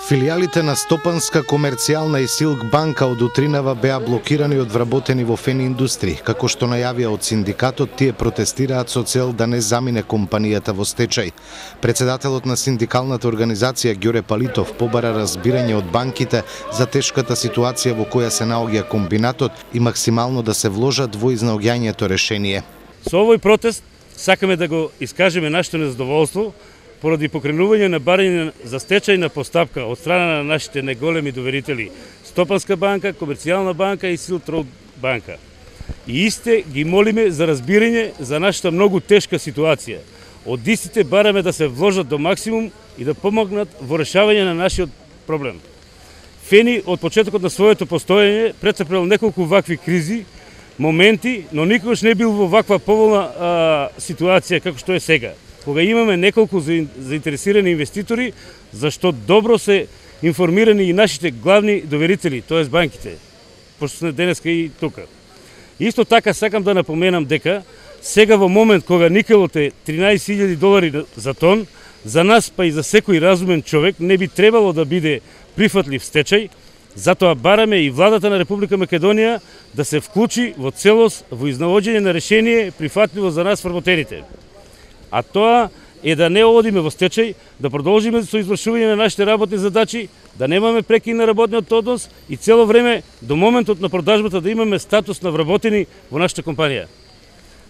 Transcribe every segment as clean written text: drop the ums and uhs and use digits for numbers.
Филијалите на Стопанска комерцијална и Силк банка од утринава беа блокирани од вработени во Фени индустрии. Како што најавија од синдикатот, тие протестираат со цел да не замине компанијата во стечај. Председателот на синдикалната организација Ѓоре Палитов побара разбирање од банките за тешката ситуација во која се наоѓа комбинатот и максимално да се вложат во изнаоѓањето решение. Со овој протест сакаме да го искажеме нашето незадоволство поради покренување на барање за стечајна постапка од страна на нашите неголеми доверители Стопанска банка, Комерцијална банка и Силк Роуд банка. И исте ги молиме за разбирање за нашата многу тешка ситуација. Од истите бараме да се вложат до максимум и да помогнат во решавање на нашиот проблем. Фени од почетокот на своето постоење претрпел неколку вакви кризи, моменти, но никогаш не бил во ваква поволна ситуација како што е сега, кога имаме неколку заинтересирани инвеститори, зашто добро се информирани и нашите главни доверители, тоест банките, пошто сме денеска и тука. Исто така сакам да напоменам дека сега во момент кога никелот е $13,000 за тон, за нас па и за секој разумен човек не би требало да биде прифатлив стечај, затоа бараме и владата на Република Македонија да се вклучи во целост во изнаоѓање на решение прифатливо за нас вработените. А тоа е да не одиме во стечај, да продолжиме со извршување на нашите работни задачи, да немаме прекин на работниот однос и цело време до моментот на продажбата да имаме статус на вработени во нашата компанија.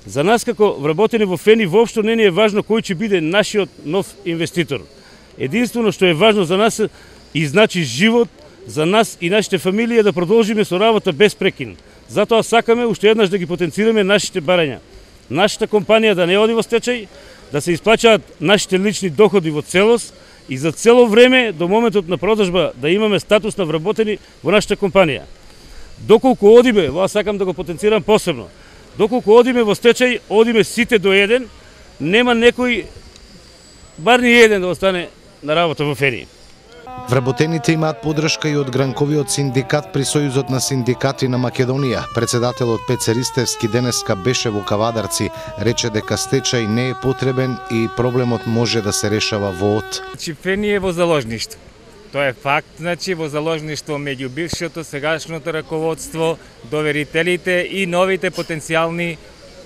За нас како вработени во Фени воопшто не ни е важно кој ќе биде нашиот нов инвеститор. Единствено што е важно за нас и значи живот за нас и нашите фамилии да продолжиме со работа без прекин. Затоа сакаме уште еднаш да ги потенцираме нашите барања. Нашата компанија да не оди во стечај, да се исплаќаат нашите лични доходи во целост и за цело време до моментот на продажба да имаме статус на вработени во нашата компанија. Доколку одиме, ова сакам да го потенцирам посебно, доколку одиме во стечај, одиме сите до еден, нема некој, бар ни еден да остане на работа во Фени. Вработените имаат подршка и од гранковиот синдикат при Сојузот на синдикати на Македонија. Председателот Пеце Ристевски денеска беше во Кавадарци, рече дека стечај не е потребен и проблемот може да се решава во од. Фени е во заложништво. Тоа е факт, во заложништво меѓу бившото, сегашното раководство, доверителите и новите потенцијални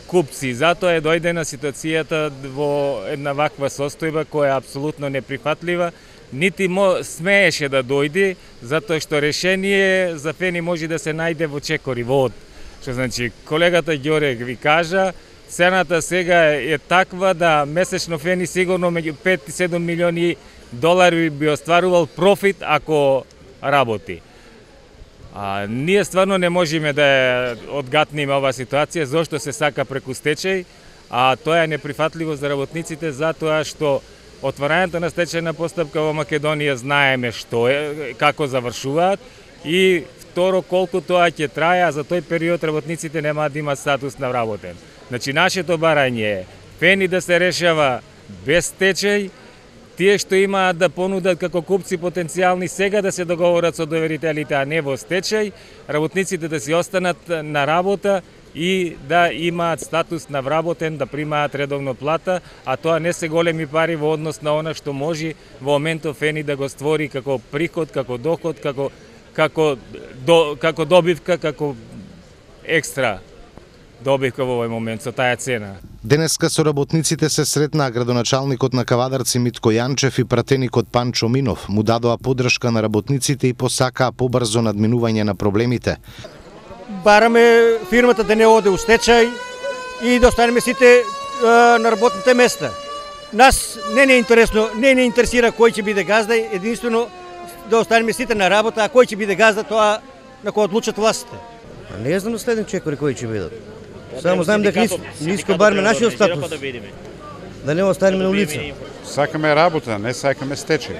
купци. Затоа е дојдена ситуацијата во една ваква состојба која е апсолутно неприфатлива. Нити смееше да дојде, затоа што решение за Фени може да се најде во чекори, во од. Што значи, колегата Ѓоре ви кажа, цената сега е таква да месечно Фени сигурно меѓу 5 и 7 милиони долари би остварувал профит ако работи. Ние стварно не можеме да одгатниме оваа ситуација, зошто се сака преку стечај, а тоа е неприфатливо за работниците, затоа што отварањето на стечајна постапка во Македонија знаеме што е, како завршуваат и второ колку тоа ќе трае, а за тој период работниците немаат да имаат статус на вработен. Значи нашето барање е Фени да се решава без стечај, тие што имаат да понудат како купци потенцијални сега да се договорат со доверителите, а не во стечај, работниците да си останат на работа и да имаат статус на вработен, да примаат редовно плата, а тоа не се големи пари во однос на она што може во моментов Фени да го створи како приход, како доход, како добивка, како екстра добивка во овој момент со таа цена. Денеска со работниците се сретнаа градоначалникот на Кавадарци Митко Јанчев и пратеникот Панчо Минов. Му дадоа подршка на работниците и посакаа побрзо надминување на проблемите. Бараме фирмата да не оде у стечај и да останеме сите на работните места. Нас не е интересно, не ни интересира кој ќе биде газда, единствено да останеме сите на работа, а кој ќе биде газда, тоа на кој одлучат властите. Не знам следен чекори кои ќе бидат. Само знам дека не искабарме нашиот статус. Да не останеме на улица. Сакаме работа, не сакаме стечај.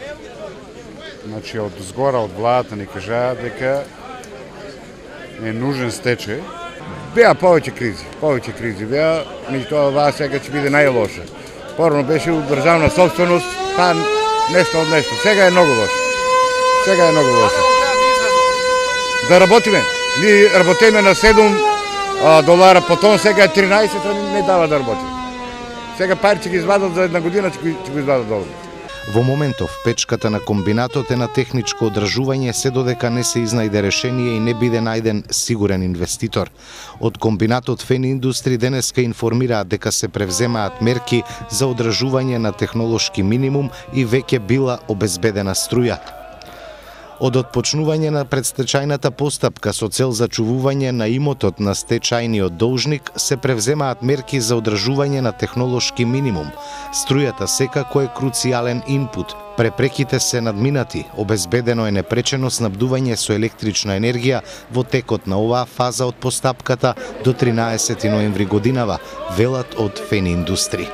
Значи од згора, од владата ни кажаа дека е нужен стечај. Беа повеќе кризи беа, меѓутоа оваа сега ќе биде најлоша. Порано беше у државна собственост, па нешто од нешто. Сега е многу лошо. Да работиме. Ние работиме на $7 по тон, сега е 13, не дава да работиме. Сега пари ќе ги извадат за една година, ќе го извадат долу. Во моментов, печката на комбинатот е на техничко одржување се додека не се изнајде решение и не биде најден сигурен инвеститор. Од комбинатот Фен Индустри денеска информираат дека се превземаат мерки за одржување на технолошки минимум и веќе била обезбедена струја. Од отпочнување на предстечајната постапка со цел зачувување на имотот на стечајниот должник се превземаат мерки за одржување на технолошки минимум. Струјата секако е круцијален инпут. Препреките се надминати, обезбедено е непречено снабдување со електрична енергија во текот на оваа фаза од постапката до 13 ноември годинава, велат од Фен Индустри.